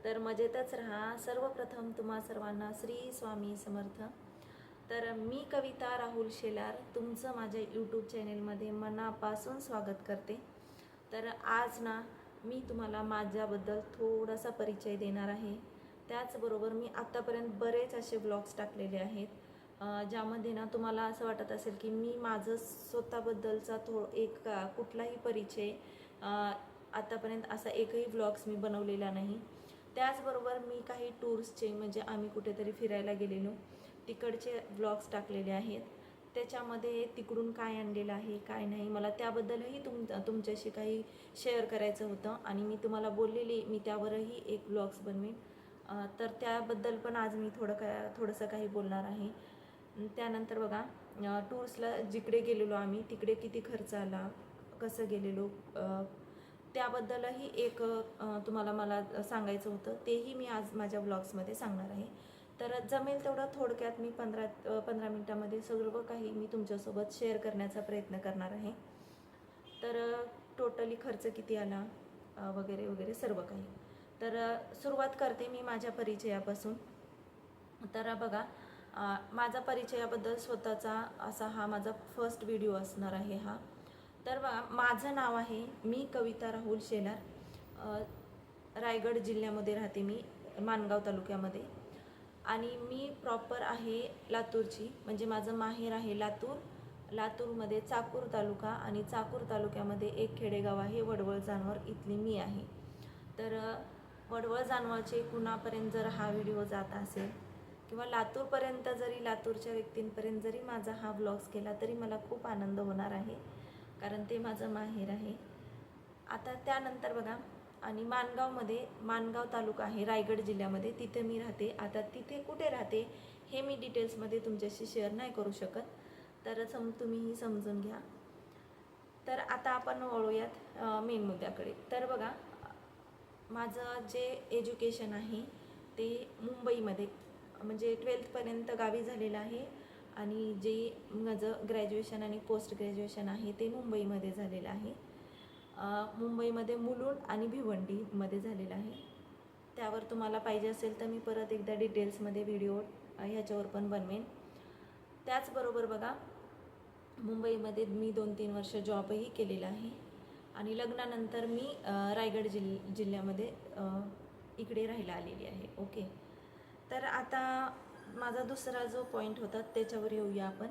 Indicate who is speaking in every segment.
Speaker 1: तर मजेतच राहा. सर्वप्रथम तुम्हा सर्वांना श्री स्वामी समर्थ. तर मी कविता राहुल शेलार तुमचं माझ्या यूट्यूब चॅनेलमध्ये मनापासून स्वागत करते. तर आज ना मी तुम्हाला माझ्याबद्दल थोडासा परिचय देणार आहे. त्याचबरोबर मी आत्तापर्यंत बरेच असे ब्लॉग्स टाकलेले आहेत ज्यामध्ये ना तुम्हाला असं वाटत असेल की मी माझं स्वतःबद्दलचा कुठलाही परिचय आतापर्यंत असा एकही ब्लॉग्स मी बनवलेला नाही. त्याचबरोबर मी काही टूर्सचे म्हणजे आम्ही कुठेतरी फिरायला गेलेलो तिकडचे ब्लॉग्स टाकलेले आहेत. त्याच्यामध्ये तिकडून काय आणलेलं आहे काय नाही मला त्याबद्दलही तुमच्याशी काही शेअर करायचं होतं आणि मी तुम्हाला बोललेली मी त्यावरही एक ब्लॉग्स बनवेन. तर त्याबद्दल पण आज मी थोडंसं काही बोलणार आहे. त्यानंतर बघा टूर्सला जिकडे गेलेलो आम्ही तिकडे किती खर्च आला, कसं गेलेलो त्याबद्दलही तुम्हाला मला सांगायचं होतं. तेही मी आज माझ्या ब्लॉग्समध्ये सांगणार आहे. तर जमेल तेवढं थोडक्यात मी 15 मिनटामध्ये सर्व काही मी तुमच्यासोबत शेअर करण्याचा प्रयत्न करणार आहे. तर टोटली खर्च किती आला वगैरे वगैरे सर्व काही. तर सुरुवात करते मी माझ्या परिचयापासून. तर बघा माझा परिचयाबद्दल स्वतःचा असा हा माझा फर्स्ट व्हिडिओ असणार आहे हा. तर माझं नाव आहे मी कविता राहुल शेलार. रायगड जिल्ह्यामध्ये राहते मी, माणगाव तालुक्यामध्ये. आणि मी प्रॉपर आहे लातूरची, म्हणजे माझं माहेर आहे लातूर. लातूरमध्ये चाकूर तालुका आणि चाकूर तालुक्यामध्ये एक खेडेगाव आहे वडवळ जानवर, इथली मी आहे. तर वडवळ जानवरचे कुणापर्यंत जर हा व्हिडिओ जात असेल किंवा लातूरपर्यंत जरी लातूरच्या व्यक्तींपर्यंत जरी माझा हा ब्लॉग्स केला तरी मला खूप आनंद होणार आहे, कारण ते माझं माहेर आहे. आता त्यानंतर बघा आणि माणगाव तालुका आहे रायगड जिल्ह्यामध्ये, तिथे मी राहते. आता तिथे कुठे राहते हे मी डिटेल्समध्ये तुमच्याशी शेअर नाही करू शकत, तर तुम्हीही समजून घ्या. तर आता आपण वळूयात मेन मुद्द्याकडे. तर बघा माझं जे एज्युकेशन आहे ते मुंबईमध्ये म्हणजे 12थपर्यंत गावी झालेलं आहे आणि जे माझं ग्रॅज्युएशन आणि पोस्ट ग्रॅज्युएशन आहे ते मुंबईमध्ये झालेलं आहे. मुंबईमध्ये मुलुंड आणि भिवंडीमध्ये झालेलं आहे. त्यावर तुम्हाला पाहिजे असेल तर मी परत एकदा डिटेल्समध्ये व्हिडिओ ह्याच्यावर पण बनवेन. त्याचबरोबर बघा मुंबईमध्ये मी 2-3 वर्ष जॉबही केलेला आहे आणि लग्नानंतर मी रायगड जिल्ह्यामध्ये इकडे राहायला आलेली आहे. ओके. तर आता माझा दुसरा जो पॉईंट होता त्याच्यावर येऊया आपण.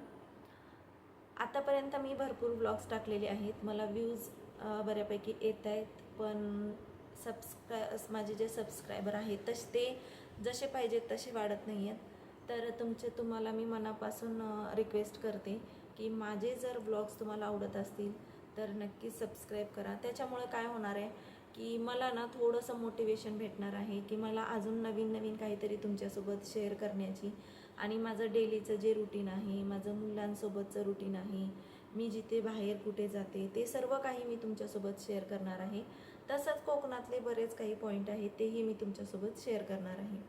Speaker 1: आतापर्यंत मी भरपूर ब्लॉग्स टाकलेले आहेत, मला व्ह्यूज बऱ्यापैकी येत आहेत, पण माझे जे सबस्क्रायबर आहेत ते जसे पाहिजेत तसे वाढत नाही आहेत. तर तुम्हाला मी मनापासून रिक्वेस्ट करते की माझे जर ब्लॉग्स तुम्हाला आवडत असतील तर नक्कीच सबस्क्राईब करा. त्याच्यामुळे काय होणार आहे की मला ना थोडंसं मोटिवेशन भेटणार आहे की मला अजून नवीन काहीतरी तुमच्यासोबत शेअर करण्याची. आणि माझं डेलीचं जे रुटीन आहे, माझं मुलांसोबतचं रुटीन आहे, मी जिथे बाहेर कुठे जाते ते सर्व काही मी तुमच्यासोबत शेअर करणार आहे. तसंच कोकणातले बरेच काही पॉईंट आहेत तेही मी तुमच्यासोबत शेअर करणार आहे.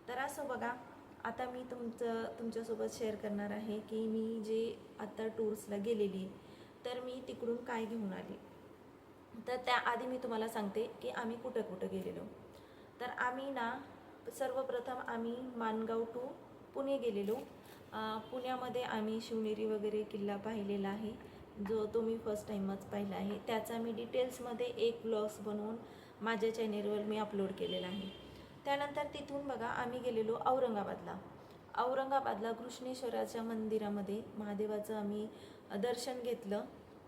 Speaker 1: तर असं बघा आता मी तुमच्यासोबत शेअर करणार आहे की मी जे आता टूर्सला गेलेली तर मी तिकडून काय घेऊन आले. तर त्याआधी मी तुम्हाला सांगते की आम्ही कुठं गेलेलो. तर आम्ही ना सर्वप्रथम आम्ही माणगाव टू पुणे गेलेलो. पुण्यामध्ये आम्ही शिवनेरी वगैरे किल्ला पाहिलेला आहे, जो तो मी फर्स्ट टाईमच पाहिला आहे. त्याचा मी डिटेल्समध्ये एक ब्लॉग्स बनवून माझ्या चॅनेलवर मी अपलोड केलेला आहे. त्यानंतर तिथून बघा आम्ही गेलेलो औरंगाबादला कृष्णेश्वराच्या मंदिरामध्ये महादेवाचं आम्ही दर्शन घेतलं.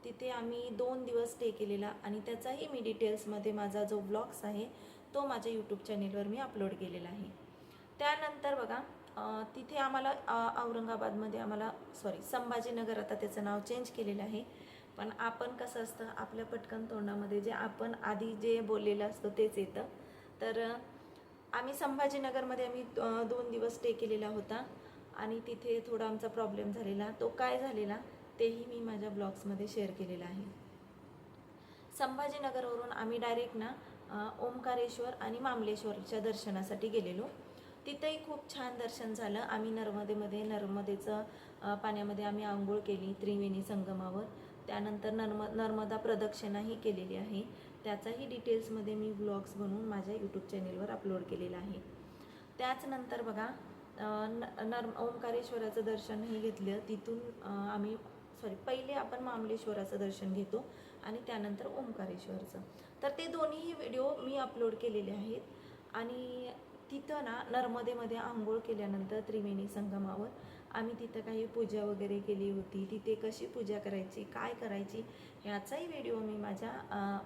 Speaker 1: तिथे आम्ही 2 दिवस स्टे केलेला आणि त्याचाही मी डिटेल्समध्ये माझा जो ब्लॉग्स आहे तो माझ्या यूट्यूब चॅनेलवर मी अपलोड केलेला आहे. त्यानंतर बघा तिथे आम्हाला औरंगाबादमध्ये संभाजीनगर, आता त्याचं नाव चेंज केलेलं आहे. पण आपण कसं असतं आपल्या पटकन तोंडामध्ये जे आपण आधी जे बोललेलं असतं तेच येतं. तर आम्ही संभाजीनगरमध्ये 2 दिवस स्टे केलेला होता आणि तिथे थोडा आमचा प्रॉब्लेम झालेला. तो काय झालेला तेही मी माझ्या ब्लॉग्समध्ये शेअर केलेलं आहे. संभाजीनगरवरून आम्ही डायरेक्ट ना ओंकारेश्वर आणि मामलेश्वरच्या दर्शनासाठी गेलेलो. तिथेही खूप छान दर्शन झालं. आम्ही नर्मदेचं पाण्यामध्ये आम्ही आंघोळ केली त्रिवेणी संगमावर. त्यानंतर नर्मदा प्रदक्षिणाही केलेली आहे. त्याचाही डिटेल्समध्ये मी व्लॉग्स बनवून माझ्या यूट्यूब चॅनेलवर अपलोड केलेला आहे. त्याचनंतर बघा ओंकारेश्वराचं दर्शनही घेतलं. तिथून पहिले आपण मामलेश्वराचं दर्शन घेतो आणि त्यानंतर ओंकारेश्वरचं. तर ते दोन्हीही व्हिडिओ मी अपलोड केलेले आहेत. आणि तिथं ना नर्मदेमध्ये आंघोळ केल्यानंतर त्रिवेणी संगमावर आम्ही तिथं काही पूजा वगैरे केली होती. तिथे कशी पूजा करायची, काय करायची, याचाही व्हिडिओ मी माझ्या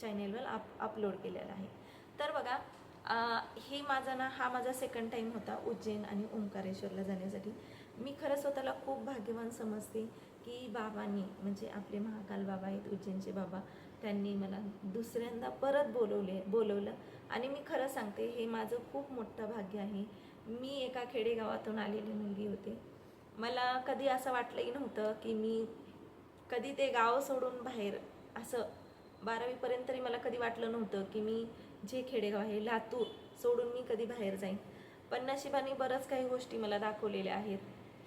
Speaker 1: चॅनेलवर अपलोड केलेला आहे. तर बघा हे हा माझा सेकंड टाईम होता उज्जैन आणि ओंकारेश्वरला जाण्यासाठी. मी खरं स्वतःला खूप भाग्यवान समजते की बाबांनी, म्हणजे आपले महाकाल बाबा आहेत उज्जैनचे बाबा, त्यांनी मला दुसऱ्यांदा परत बोलवलं. आणि मी खरं सांगते, हे माझं खूप मोठं भाग्य आहे. मी एका खेडेगावातून आलेली मुलगी होते. मला कधी असं वाटलंही नव्हतं की मी कधी ते गाव सोडून बाहेर, असं 12वीपर्यंत तरी मला कधी वाटलं नव्हतं की मी जे खेडेगाव आहे लातूर सोडून मी कधी बाहेर जाईन. पण नशिबाने बरंच काही गोष्टी मला दाखवलेल्या आहेत.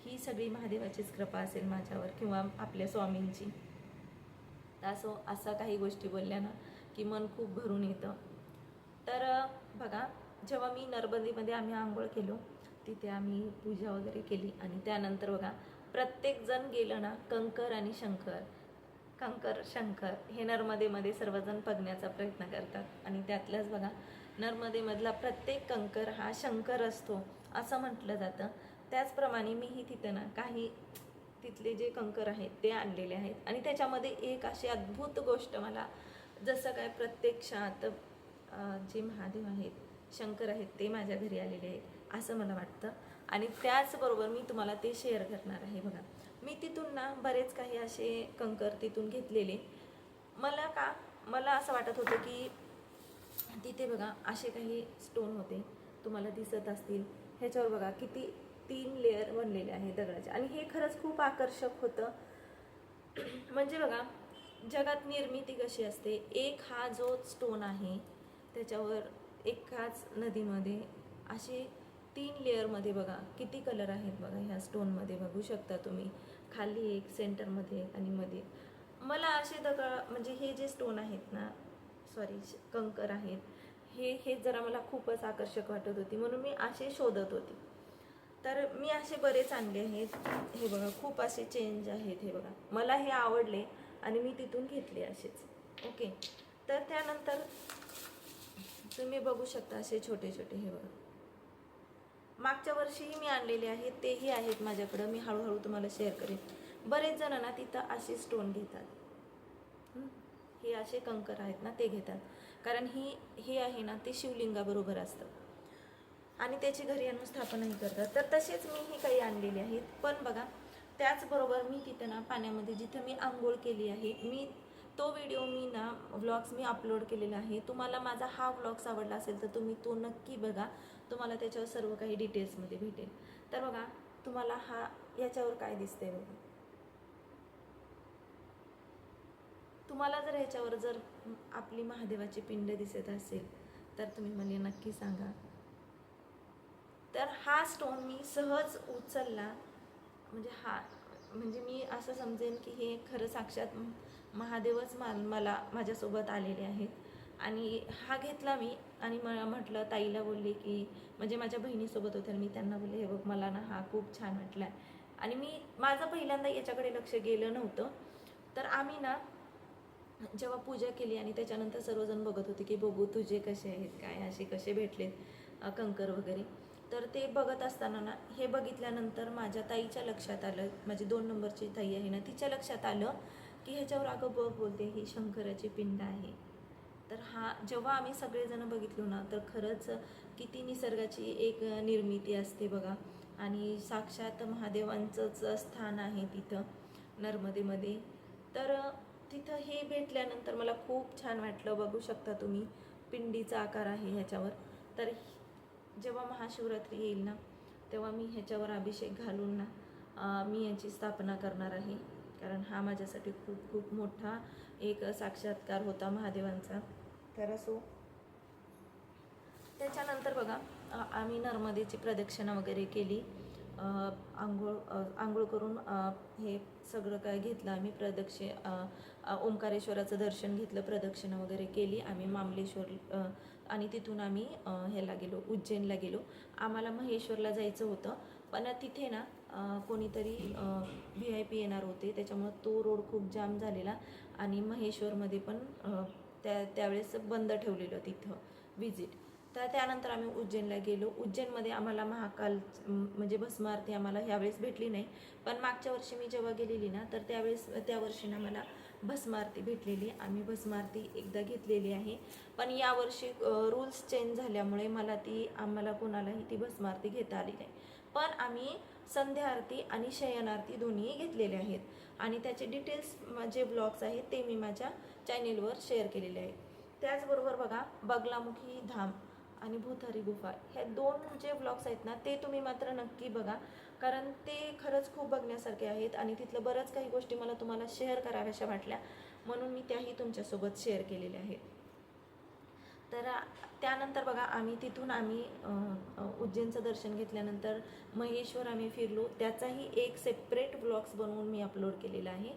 Speaker 1: ही सगळी महादेवाचीच कृपा असेल माझ्यावर किंवा आपल्या स्वामींची. असं काही गोष्टी बोलल्या ना की मन खूप भरून येतं. तर बघा, जेव्हा मी नर्मदेमध्ये आम्ही आंघोळ केलो, तिथे आम्ही पूजा वगैरे केली. आणि त्यानंतर बघा, प्रत्येकजण गेलं ना कंकर आणि शंकर हे नर्मदेमध्ये सर्वजण बघण्याचा प्रयत्न करतात. आणि त्यातल्याच बघा, नर्मदेमधला प्रत्येक कंकर हा शंकर असतो असं म्हटलं जातं. त्याचप्रमाणे मीही तिथं ना काही तिथले जे कंकर आहेत ते आणलेले आहेत. आणि त्याच्यामध्ये एक अशी अद्भुत गोष्ट मला, जसं काय प्रत्यक्षात जे महादेव आहेत, शंकर आहेत, ते माझ्या घरी आलेले आहेत असं मला वाटतं. आणि त्याचबरोबर मी तुम्हाला ते शेअर करणार आहे. बघा, मी तिथून ना बरेच काही असे कंकर तिथून घेतलेले. मला असं वाटत होतं की तिथे बघा असे काही स्टोन होते, तुम्हाला दिसत असतील. ह्याच्यावर बघा किती 3 लेअर बनलेले आहेत दगडाचे. आणि हे खरंच खूप आकर्षक होतं. म्हणजे बघा, जगात निर्मिती कशी असते, एक हा जो स्टोन आहे त्याच्यावर एकाच नदीमध्ये असे 3 लेअरमध्ये बघा किती कलर आहेत. बघा ह्या स्टोनमध्ये बघू शकता तुम्ही, खाली एक, सेंटरमध्ये आणि मध्ये. मला असे म्हणजे हे जे स्टोन आहेत ना, कंकर आहेत, हे जरा मला खूपच आकर्षक वाटत होती, म्हणून मी असे शोधत होती. तर मी असे बरेच आणले आहेत. हे बघा, खूप असे चेंज आहेत. हे बघा, मला हे आवडले आणि मी तिथून घेतले असेच. ओके. तर त्यानंतर तुम्ही बघू शकता असे छोटे छोटे. हे बघा, मागच्या वर्षीही मी आणलेले आहेत, तेही आहेत माझ्याकडं. मी हळूहळू तुम्हाला शेअर करेन. बरेच जण ना तिथं असे स्टोन घेतात. हे असे कंकर आहेत ना ते घेतात, कारण हे आहे ना ते शिवलिंगाबरोबर असतं आणि त्याची घरी आणून स्थापनाही करतात. तर तसेच मीही काही आणलेले आहेत. पण बघा, त्याचबरोबर मी तिथं ना पाण्यामध्ये जिथं मी आंघोळ केली आहे, तो व्हिडिओ मी ना व्लॉग्स मी अपलोड केलेला आहे. तुम्हाला माझा हा व्लॉग्स आवडला असेल तर तुम्ही तो नक्की बघा. तुम्हाला त्याच्यावर सर्व काही डिटेल्समध्ये भेटेल. तर बघा, तुम्हाला याच्यावर काय दिसतंय बघा. तुम्हाला जर ह्याच्यावर जर आपली महादेवाची पिंड दिसत असेल तर तुम्ही मला नक्की सांगा. तर हा स्टोन मी सहज उचलला, म्हणजे मी असं समजेन की हे खरं साक्षात महादेवच मला माझ्यासोबत आलेले आहेत. आणि हा घेतला मी आणि म्हटलं, ताईला बोलले की, म्हणजे माझ्या बहिणीसोबत होत्या, मी त्यांना बोलले, हे बघ, मला ना हा खूप छान वाटला. आणि माझं पहिल्यांदा याच्याकडे लक्ष गेलं नव्हतं. तर आम्ही ना जेव्हा पूजा केली आणि त्याच्यानंतर सर्वजण बघत होते की बघू तुझे कसे आहेत, काय असे कसे भेटलेत कंकर वगैरे. तर ते बघत असताना ना, हे बघितल्यानंतर माझ्या ताईच्या लक्षात आलं, माझी 2 नंबरची ताई आहे ना, तिच्या लक्षात आलं की ह्याच्यावर अगं बघ, बोलते, ही शंकराची पिंड आहे. तर जेव्हा आम्ही सगळेजण बघितलो ना, तर खरंच किती निसर्गाची एक निर्मिती असते बघा. आणि साक्षात महादेवांचंच स्थान आहे तिथं नर्मदेमध्ये. तर तिथं हे भेटल्यानंतर मला खूप छान वाटलं. बघू शकता तुम्ही, पिंडीचा आकार आहे ह्याच्यावर. तर जेव्हा महाशिवरात्री येईल ना, तेव्हा मी ह्याच्यावर अभिषेक घालून ना मी याची स्थापना करणार आहे. कारण हा माझ्यासाठी खूप खूप मोठा एक साक्षात्कार होता महादेवांचा. तर असो, त्याच्यानंतर बघा, आम्ही नर्मदेची प्रदक्षिणा वगैरे केली. आंघोळ करून हे सगळं काय घेतलं आम्ही. ओंकारेश्वराचं दर्शन घेतलं, प्रदक्षिणा वगैरे केली आम्ही मामलेश्वर, आणि तिथून आम्ही ह्याला गेलो, उज्जैनला गेलो. आम्हाला महेश्वरला जायचं होतं, पण तिथे ना कोणीतरी VIP येणार होते, त्याच्यामुळं तो रोड खूप जाम झालेला आणि महेश्वरमध्ये पण त्यावेळेस बंद ठेवलेलं तिथं विजिट. तर त्यानंतर आम्ही उज्जैनला गेलो. उज्जैनमध्ये आम्हाला महाकाल म्हणजे भस्म आरती आम्हाला ह्यावेळेस भेटली नाही, पण मागच्या वर्षी मी जेव्हा गेलेली ना तर त्या वर्षी ना मला भस्म आरती भेटलेली. आम्ही भस्म आरती एकदा घेतलेली आहे, पण यावर्षी रूल्स चेंज झाल्यामुळे आम्हाला कोणालाही ती भस्म आरती घेता आली नाही. पण आम्ही संध्या आरती आणि शयन आरती दोन्ही घेतलेले आहेत, आणि त्याचे डिटेल्स जे ब्लॉग्स आहेत ते मी माझ्या चॅनेलवर शेअर केलेले आहेत. त्याचबरोबर बघा, बगलामुखी धाम आणि भूतारी गुफा, हे 2 जे ब्लॉग्स आहेत ना ते तुम्ही मात्र नक्की बघा, कारण ते खरंच खूप बघण्यासारखे आहेत आणि तिथलं बऱ्याच काही गोष्टी मला तुम्हाला शेअर कराव्याशा वाटल्या, म्हणून मी त्याही तुमच्यासोबत शेअर केलेल्या आहेत. तर त्यानंतर बघा, तिथून आम्ही उज्जैनचं दर्शन घेतल्यानंतर महेश्वर आम्ही फिरलो, त्याचाही एक सेपरेट ब्लॉग्स बनवून मी अपलोड केलेला आहे.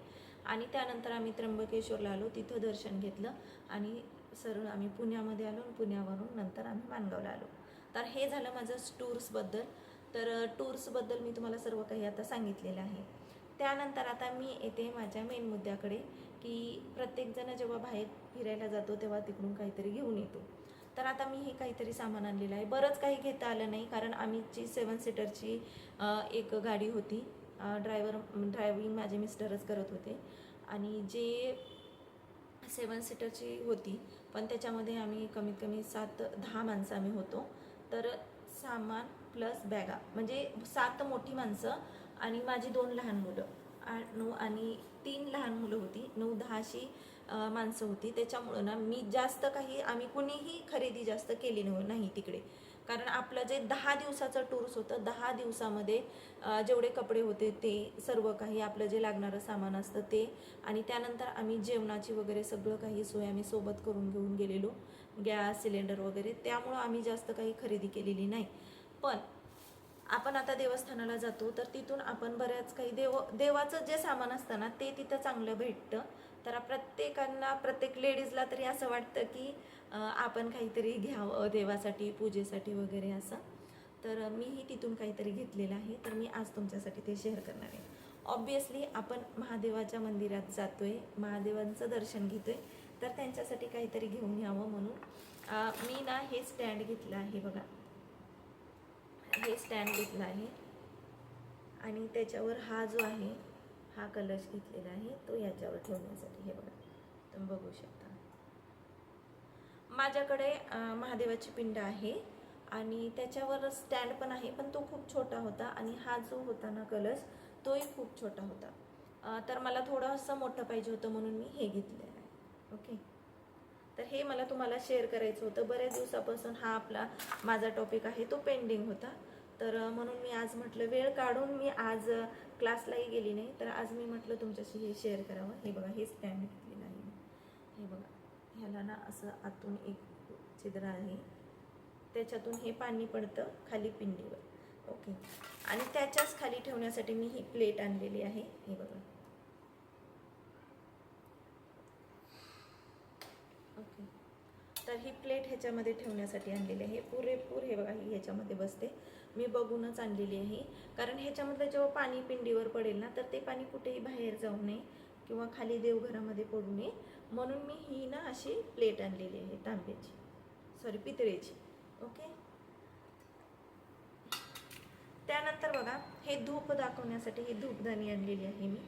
Speaker 1: आणि त्यानंतर आम्ही त्र्यंबकेश्वरला आलो, तिथं दर्शन घेतलं आणि सरळ आम्ही पुण्यामध्ये आलो, आणि पुण्यावरून नंतर आम्ही माणगावला आलो. तर हे झालं माझं टूर्सबद्दल. तर टूर्सबद्दल मी तुम्हाला सर्व काही आता सांगितलेलं आहे. त्यानंतर आता मी येते माझ्या मेन मुद्द्याकडे, की प्रत्येकजण जेव्हा बाहेर फिरायला जातो तेव्हा तिकडून काहीतरी घेऊन येतो. तर आता मी हे काहीतरी सामान आणलेलं आहे. बरंच काही घेता आलं नाही, कारण आमची 7 सीटरची एक गाडी होती. ड्रायव्हिंग माझे मिस्टरच करत होते, आणि जे 7 सीटरची होती, पण त्याच्यामध्ये आम्ही कमीत कमी 7-10 माणसं आम्ही होतो. तर सामान प्लस बॅगा म्हणजे 7 मोठी माणसं आणि माझी 2 लहान मुलं, 9 आणि 3 लहान मुलं होती, 9-10 अशी माणसं होती. त्याच्यामुळं ना मी जास्त काही आम्ही कुणीही खरेदी जास्त केली नाही तिकडे, कारण आपलं जे 10 दिवसाचं टूर्स होतं, 10 दिवसामध्ये जेवढे कपडे होते ते सर्व काही, आपलं जे लागणारं सामान असतं ते, आणि त्यानंतर आम्ही जेवणाची वगैरे सगळं काही सोय आम्ही सोबत करून घेऊन गेलेलो, गॅस सिलेंडर वगैरे. त्यामुळं आम्ही जास्त काही खरेदी केलेली नाही. पण आपण आता देवस्थानाला जातो, तर तिथून आपण बऱ्याच काही देवाचं जे सामान असतं ना ते तिथं चांगलं भेटतं. तर प्रत्येक लेडीजला तरी असं वाटतं की आपण काहीतरी घ्यावं देवासाठी, पूजेसाठी वगैरे असं. तर मीही तिथून काहीतरी घेतलेलं आहे, तर मी आज तुमच्यासाठी ते शेअर करणार आहे. ऑब्वियसली आपण महादेवाच्या मंदिरात जातोय, महादेवांचं दर्शन घेतोय, तर त्यांच्यासाठी काहीतरी घेऊन यावं म्हणून मी ना हे स्टँड घेतलं आहे बघा. हे स्टँड घेतलं आहे, आणि त्याच्यावर हा जो आहे हा कलश घेतलेला आहे, तो याच्यावर ठेवण्यासाठी. हे बघा, तुम्ही बघू शकता. माझ्याकडे महादेवाची पिंड आहे आणि त्याच्यावर स्टँड पण आहे, पण तो खूप छोटा होता, आणि हा जो होता ना कलश, तोही खूप छोटा होता. तर मला थोडंसं मोठं पाहिजे होतं, म्हणून मी हे घेतलेलं आहे. ओके, तर हे मला तुम्हाला शेअर करायचं होतं. बऱ्याच दिवसापासून हा माझा टॉपिक आहे तो पेंडिंग होता, तर म्हणून मी आज म्हटलं वेळ काढून, मी आज क्लासलाही गेली नाही, तर आज मी म्हटलं तुमच्याशी हे शेअर करावं. हे बघा, हे स्टँड घेतलेलं आहे. हे बघा, ह्याला ना असं आतून एक छिद्र आहे, त्याच्यातून हे पाणी पडतं खाली पिंडीवर. ओके, आणि त्याच्याच खाली ठेवण्यासाठी मी ही प्लेट आणलेली आहे. हे बघा. ओके, तर ही प्लेट ह्याच्यामध्ये ठेवण्यासाठी आणलेली आहे. पुरेपूर हे बघा, ही ह्याच्यामध्ये बसते. मी बघूनच आणलेली आहे, कारण ह्याच्यामधलं जेव्हा पाणी पिंडीवर पडेल ना, तर ते पाणी कुठेही बाहेर जाऊ नये किंवा खाली देवघरामध्ये पडू नये, म्हणून मी ही ना अशी प्लेट आणलेली आहे, पितळेची. ओके, त्यानंतर बघा, हे धूप दाखवण्यासाठी ही धूपदाणी आणलेली आहे मी.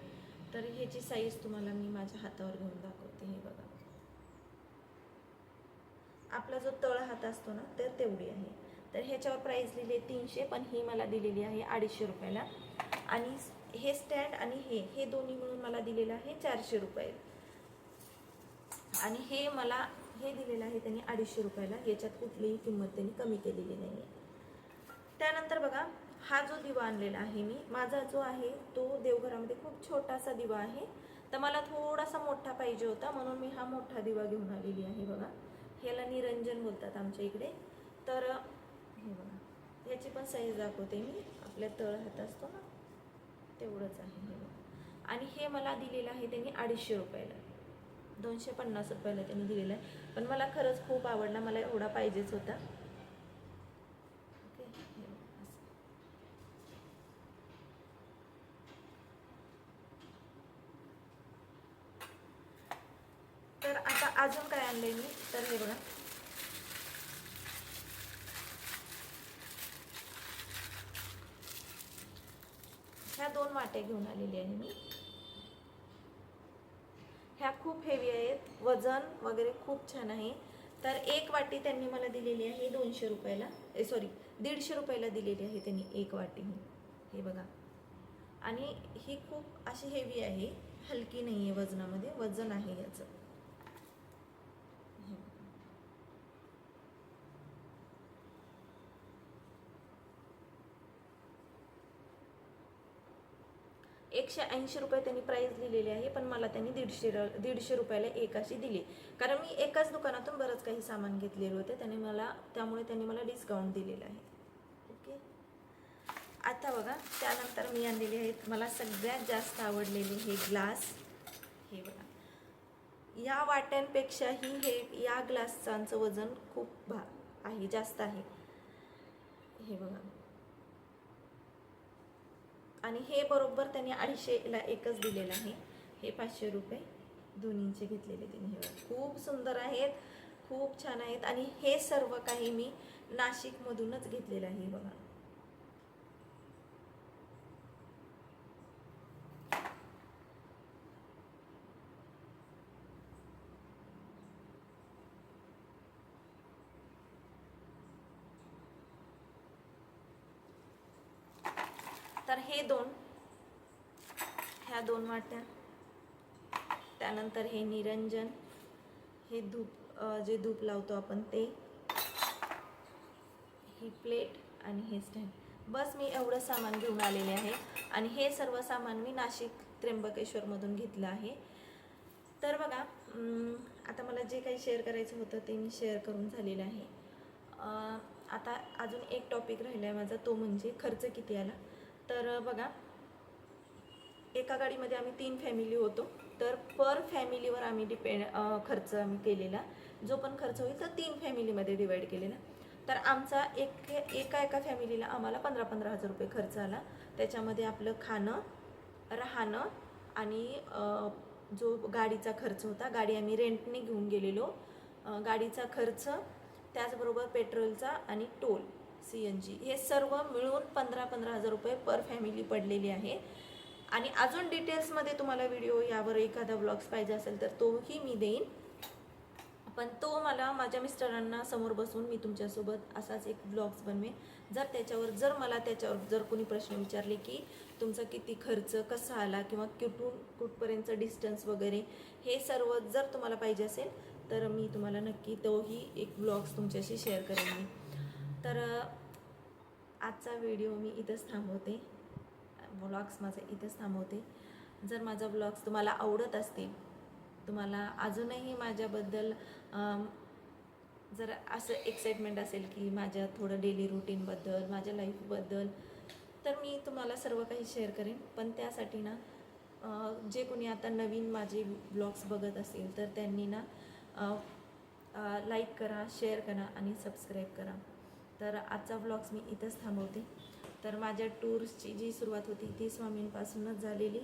Speaker 1: तर ह्याची साईज तुम्हाला मी माझ्या हातावर घेऊन दाखवते. हे बघा, आपला जो तळ हात असतो ना, तर तेवढी आहे. तर ह्याच्यावर प्राईस लिहिली आहे 300, पण ही मला दिलेली आहे 250 रुपयाला. आणि हे स्टँड आणि हे दोन्ही मिळून मला दिलेलं आहे 400 रुपये. आणि हे दिलेलं आहे त्यांनी 250 रुपयाला. याच्यात कुठलीही किंमत त्यांनी कमी केलेली नाही आहे. त्यानंतर बघा, हा जो दिवा आणलेला आहे मी, माझा जो आहे तो देवघरामध्ये खूप छोटासा दिवा आहे, तर मला थोडासा मोठा पाहिजे होता, म्हणून मी हा मोठा दिवा घेऊन आलेली आहे. बघा, ह्याला निरंजन बोलतात आमच्या इकडे. तर हे बघा, ह्याची पण साईज दाखवते मी. आपल्या तळ हात असतो ना तेवढंच आहे हे बघा. आणि हे मला दिलेलं आहे त्यांनी 250 रुपयाला. 250 रुपयाला त्यांनी दिलेलं आहे. पण मला खरंच खूप आवडला, मला एवढा पाहिजेच होता. ओके, हे बघा असं. तर आता अजून काय आणलंय मी, तर हे बघा. ह्या 2 वाट्या घेऊन आलेली आहे मी. ह्या खूप हेवी आहेत, वजन वगैरे खूप छान आहे. तर एक वाटी त्यांनी मला दिलेली आहे 200 रुपयाला, सॉरी 150 रुपयाला दिलेली आहे त्यांनी एक वाटी. हे बघा. आणि ही खूप अशी हेवी आहे, हलकी नाही आहे वजनामध्ये, वजन आहे याचं. 180 रुपये त्यांनी प्राईस लिहिलेली आहे, पण मला त्यांनी 150 रुपयाला एक अशी दिली. कारण मी एकाच दुकानातून बरंच काही सामान घेतलेलं होतं, त्यामुळे त्यांनी मला डिस्काउंट दिलेलं आहे. ओके. आता बघा, त्यानंतर मी आणलेले आहेत मला सगळ्यात जास्त आवडलेले हे ग्लास. हे बघा, या वाट्यांपेक्षाही हे या ग्लासांचं वजन खूप आहे, जास्त आहे. हे बघा. आणि हे बरोबर त्यांनी 250ला एकच दिलेलं आहे. हे 500 रुपये दोन्हींचे घेतलेले त्यांनी. हे खूप सुंदर आहेत, खूप छान आहेत. आणि हे सर्व काही मी नाशिकमधूनच घेतलेलं आहे. बघा, तर हे ह्या 2 वाट्या, त्यानंतर हे निरंजन, हे धूप, जे धूप लावतो आपण ते, ही प्लेट आणि हे स्टँड. बस मी एवढं सामान घेऊन आलेले आहे. आणि हे सर्व सामान मी नाशिक त्र्यंबकेश्वरमधून घेतलं आहे. तर बघा, आता मला जे काही शेअर करायचं होतं ते मी शेअर करून झालेलं आहे. आता अजून एक टॉपिक राहिला आहे माझा, तो म्हणजे खर्च किती आला. तर बघा, एका गाडीमध्ये आम्ही 3 फॅमिली होतो. तर पर फॅमिलीवर आम्ही खर्च आम्ही केलेला. जो पण खर्च होईल तर 3 फॅमिलीमध्ये डिवाईड केलेला. तर आमचा एका फॅमिलीला आम्हाला 15,000 रुपये खर्च आला. त्याच्यामध्ये आपलं खाणं, राहणं आणि जो गाडीचा खर्च होता, गाडी आम्ही रेंटने घेऊन गेलेलो, गाडीचा खर्च, त्याचबरोबर पेट्रोलचा आणि टोल, CNG, हे सर्व मिळून 15,000 रुपये पर फॅमिली पडलेली आहे. आणि अजून डिटेल्समध्ये तुम्हाला व्हिडिओ यावर एखादा व्लॉग्स पाहिजे असेल तर तोही मी देईन. पण तो मला माझ्या मिस्टरांना समोर बसून मी तुमच्यासोबत असाच एक व्लॉग्स बनवेन. जर त्याच्यावर कोणी प्रश्न विचारले की तुमचा किती खर्च कसा आला किंवा कुठपर्यंतचं डिस्टन्स वगैरे, हे सर्व जर तुम्हाला पाहिजे असेल तर मी तुम्हाला नक्की तोही एक व्लॉग्स तुमच्याशी शेअर करेन मी. तर आजचा व्हिडिओ मी इथंच थांबवते, व्लॉग्स माझा इथंच थांबवते. जर माझा व्लॉग्स तुम्हाला आवडत असतील, तुम्हाला अजूनही माझ्याबद्दल जर असं एक्साइटमेंट असेल की माझ्या थोडं डेली रुटीनबद्दल, माझ्या लाईफबद्दल, तर मी तुम्हाला सर्व काही शेअर करेन. पण त्यासाठी ना, जे कोणी आता नवीन माझे व्लॉग्स बघत असेल तर त्यांनी ना लाईक करा, शेअर करा आणि सबस्क्राईब करा. तर आजचा व्लॉग्स मी इथंच थांबवते. तर माझ्या टूर्सची जी सुरुवात होती ती स्वामींपासूनच झालेली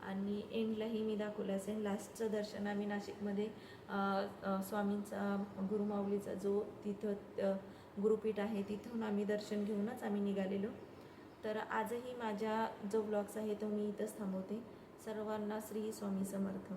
Speaker 1: आणि एंडलाही मी दाखवलं असेल. लास्टचं दर्शन आम्ही नाशिकमध्ये स्वामींचा, गुरुमाऊलीचा जो तिथं गुरुपीठ आहे तिथून आम्ही दर्शन घेऊनच आम्ही निघालेलो. तर आजही माझा जो व्लॉग्स आहे तो मी इथंच थांबवते. सर्वांना श्री स्वामी समर्थ.